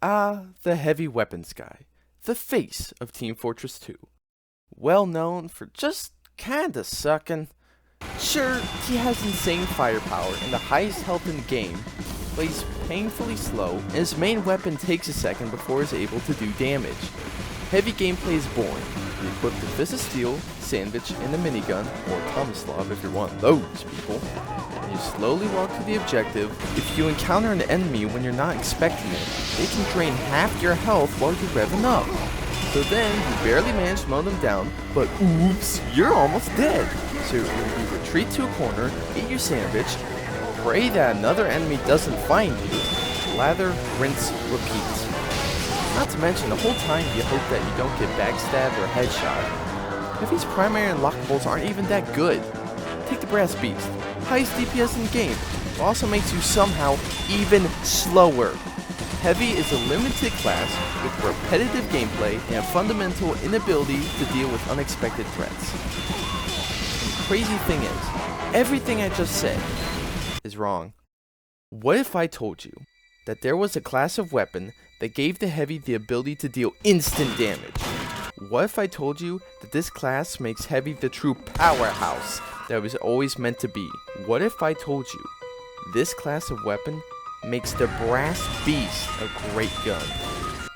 The heavy weapons guy, the face of Team Fortress 2. Well known for just kinda sucking. Sure, he has insane firepower and the highest health in the game, but he's painfully slow, and his main weapon takes a second before he's able to do damage. Heavy gameplay is boring. You equip the Fist of Steel, Sandwich, and the minigun, or Tomislav if you're one of those people, and you slowly walk to the objective. If you encounter an enemy when you're not expecting it, they can drain half your health while you're revving up. So then, you barely manage to mow them down, but oops, you're almost dead. So you retreat to a corner, eat your sandwich, pray that another enemy doesn't find you, lather, rinse, repeat. Not to mention, the whole time you hope that you don't get backstabbed or headshot. Heavy's primary unlockables aren't even that good. Take the Brass Beast, highest DPS in the game, but also makes you somehow even slower. Heavy is a limited class with repetitive gameplay and a fundamental inability to deal with unexpected threats. And the crazy thing is, everything I just said is wrong. What if I told you that there was a class of weapon that gave the Heavy the ability to deal instant damage? What if I told you that this class makes Heavy the true powerhouse that it was always meant to be? What if I told you this class of weapon makes the Brass Beast a great gun?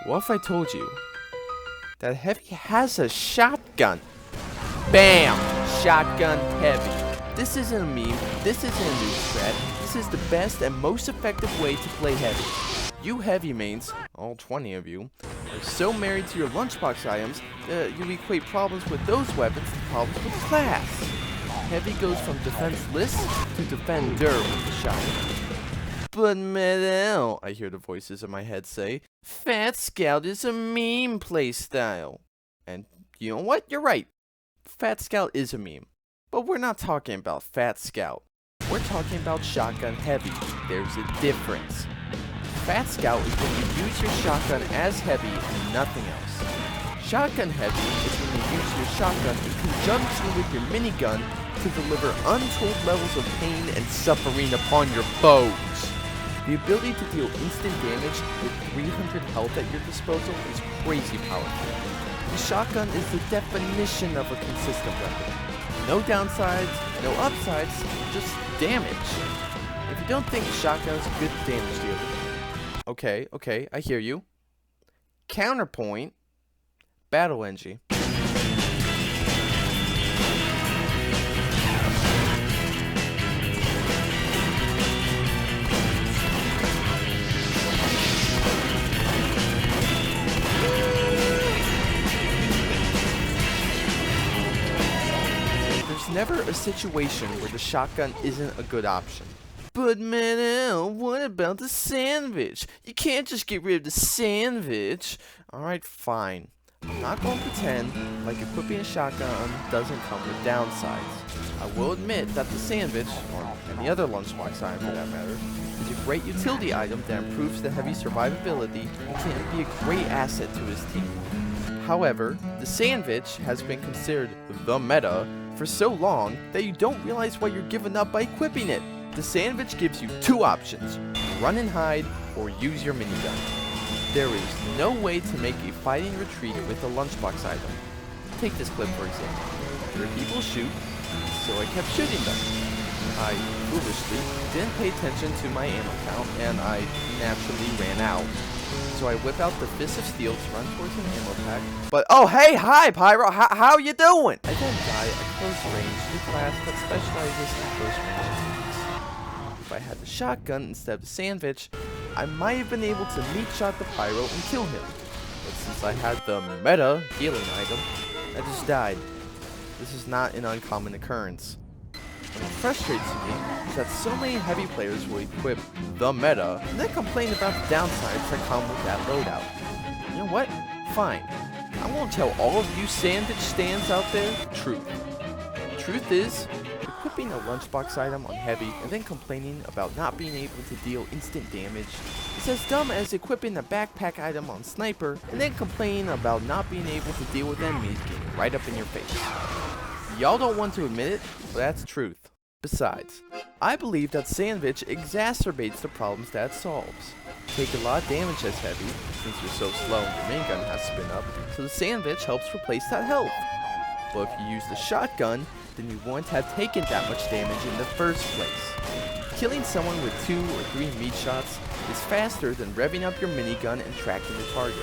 What if I told you that Heavy has a shotgun? Bam! Shotgun Heavy. This isn't a meme, this isn't a new strat, this is the best and most effective way to play Heavy. You Heavy mains, all 20 of you, are so married to your lunchbox items that you equate problems with those weapons to problems with class. Heavy goes from defenseless to defender with the shotgun. But Metal, I hear the voices in my head say, Fat Scout is a meme playstyle. And you know what? You're right. Fat Scout is a meme. But we're not talking about Fat Scout. We're talking about Shotgun Heavy. There's a difference. Fat Scout is when you use your shotgun as Heavy and nothing else. Shotgun Heavy is when you use your shotgun in conjunction with your minigun to deliver untold levels of pain and suffering upon your foes. The ability to deal instant damage with 300 health at your disposal is crazy powerful. The shotgun is the definition of a consistent weapon. No downsides, no upsides, just damage. If you don't think shotgun is a good damage dealer, okay, I hear you. Counterpoint, Battle Engie. Never a situation where the shotgun isn't a good option. But man, what about the sandwich? You can't just get rid of the sandwich. Alright, fine. I'm not going to pretend like equipping a shotgun doesn't come with downsides. I will admit that the sandwich, or any other lunchbox item for that matter, is a great utility item that improves the Heavy survivability and can be a great asset to his team. However, the sandwich has been considered the meta for so long that you don't realize why you're giving up by equipping it. The sandwich gives you two options: run and hide, or use your minigun. There is no way to make a fighting retreat with a lunchbox item. Take this clip for example. 3 people shoot, so I kept shooting them. I foolishly didn't pay attention to my ammo count, and I naturally ran out. So I whip out the Fist of Steel to run towards an ammo pack. But oh hey, hi Pyro, how you doing? I then die at close range to the class that specializes in close range attacks. If I had the shotgun instead of the sandwich, I might have been able to meat shot the Pyro and kill him. But since I had the meta healing item, I just died. This is not an uncommon occurrence. What frustrates me is that so many Heavy players will equip the meta and then complain about the downsides that come with that loadout. You know what? Fine. I won't tell all of you sandwich stands out there the truth. The truth is, equipping a lunchbox item on Heavy and then complaining about not being able to deal instant damage is as dumb as equipping a backpack item on Sniper and then complaining about not being able to deal with enemies getting right up in your face. Y'all don't want to admit it, but that's the truth. Besides, I believe that Sandwich exacerbates the problems that it solves. Take a lot of damage as heavy, since you're so slow and your main gun has to spin up, so the Sandwich helps replace that health. But if you use the shotgun, then you won't have taken that much damage in the first place. Killing someone with 2 or 3 meat shots is faster than revving up your minigun and tracking the target.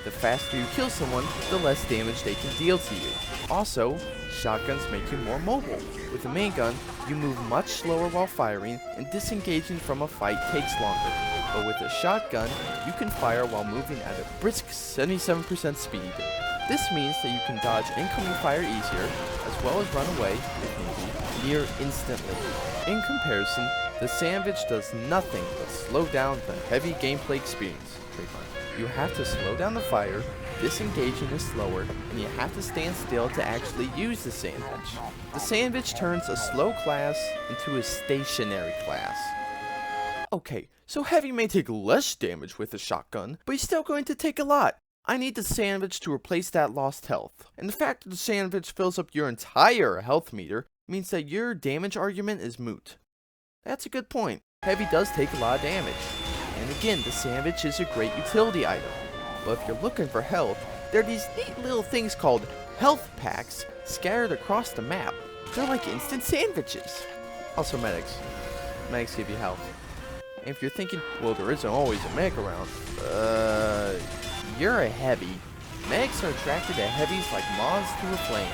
The faster you kill someone, the less damage they can deal to you. Also, shotguns make you more mobile. With a main gun, you move much slower while firing, and disengaging from a fight takes longer. But with a shotgun, you can fire while moving at a brisk 77% speed. This means that you can dodge incoming fire easier, as well as run away, if need be, near instantly. In comparison, the Sandwich does nothing but slow down the heavy gameplay experience. You have to slow down the fire, disengaging is slower, and you have to stand still to actually use the Sandwich. The Sandwich turns a slow class into a stationary class. Okay, so heavy may take less damage with a shotgun, but he's still going to take a lot. I need the Sandwich to replace that lost health. And the fact that the Sandwich fills up your entire health meter means that your damage argument is moot. That's a good point. Heavy does take a lot of damage. And again, the Sandwich is a great utility item. But if you're looking for health, there are these neat little things called health packs scattered across the map. They're like instant sandwiches. Also medics. Medics give you health. And if you're thinking, well, there isn't always a medic around, you're a heavy. Medics are attracted to heavies like moths to a flame.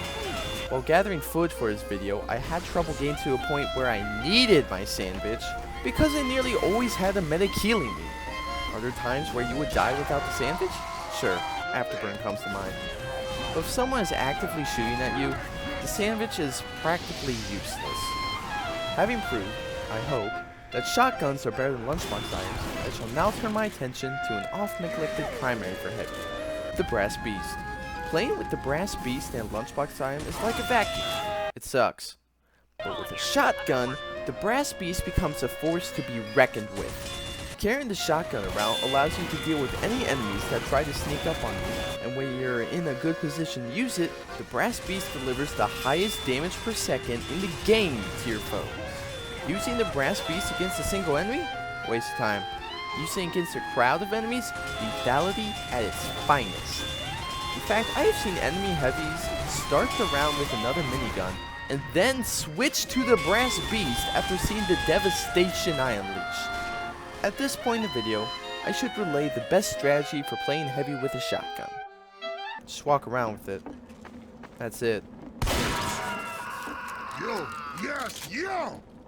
While gathering footage for this video, I had trouble getting to a point where I needed my Sandwich because I nearly always had a medic healing me. Are there times where you would die without the Sandwich? Sure, Afterburn comes to mind. But if someone is actively shooting at you, the Sandwich is practically useless. Having proved, I hope, that shotguns are better than lunchbox items, I shall now turn my attention to an oft-neglected primary for heavy, the Brass Beast. Playing with the Brass Beast and lunchbox item is like a vacuum. It sucks. But with a shotgun, the Brass Beast becomes a force to be reckoned with. Carrying the shotgun around allows you to deal with any enemies that try to sneak up on you, and when you're in a good position to use it, the Brass Beast delivers the highest damage per second in the game to your foes. Using the Brass Beast against a single enemy? Waste of time. Using it against a crowd of enemies? Lethality at its finest. In fact, I have seen enemy heavies start the round with another minigun, and then switch to the Brass Beast after seeing the devastation I unleashed. At this point in the video, I should relay the best strategy for playing heavy with a shotgun. Just walk around with it. That's it.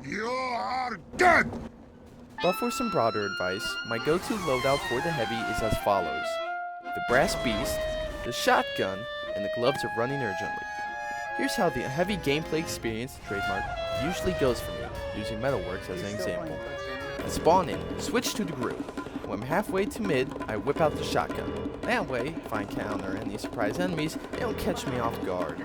You are dead! But for some broader advice, my go-to loadout for the heavy is as follows. The Brass Beast, the shotgun, and the gloves of running urgently. Here's how the heavy gameplay experience, trademark, usually goes for me, using Metalworks as an example. I spawn in, switch to the group. When I'm halfway to mid, I whip out the shotgun. That way, if I encounter any surprise enemies, they don't catch me off guard.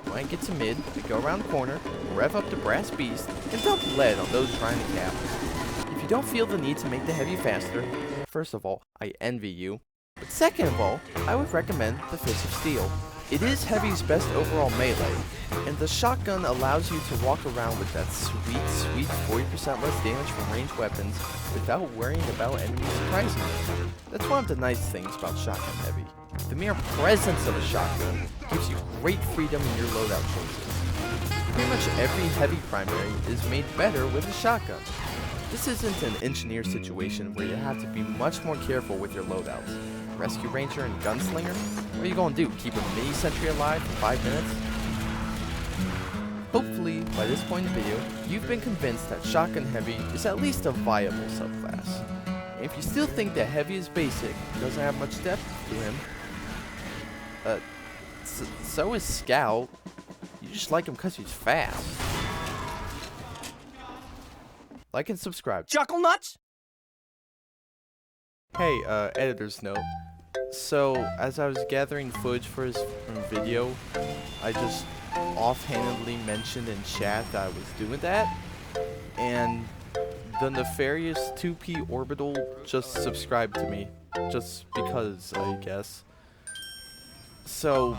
When I get to mid, I go around the corner, rev up the Brass Beast, and dump lead on those trying to cap. If you don't feel the need to make the heavy faster, first of all, I envy you. But second of all, I would recommend the Fist of Steel. It is heavy's best overall melee, and the shotgun allows you to walk around with that sweet 40% less damage from ranged weapons without worrying about enemies surprising you. That's one of the nice things about shotgun heavy. The mere presence of a shotgun gives you great freedom in your loadout choices. Pretty much every heavy primary is made better with a shotgun. This isn't an engineer situation where you have to be much more careful with your loadouts. Rescue Ranger and Gunslinger? What are you gonna do, keep a mini sentry alive for 5 minutes? Hopefully, by this point in the video, you've been convinced that Shotgun Heavy is at least a viable subclass. And if you still think that Heavy is basic, doesn't have much depth to him, so is Scout. You just like him because he's fast. Like and subscribe. Chuckle nuts? Hey, editor's note. So, as I was gathering footage for his video, I just offhandedly mentioned in chat that I was doing that, and the nefarious 2P Orbital just subscribed to me, just because, I guess. So,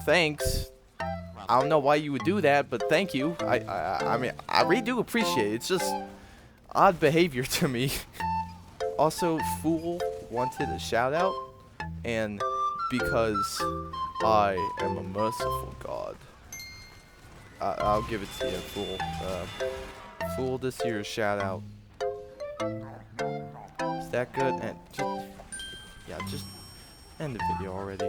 thanks. I don't know why you would do that, but thank you. I mean, I really do appreciate it. It's just odd behavior to me. Also, Fool wanted a shout out, and because I am a merciful god, I'll give it to you, Fool. Fool, this here is shout out. Is that good? And just, yeah, just end the video already.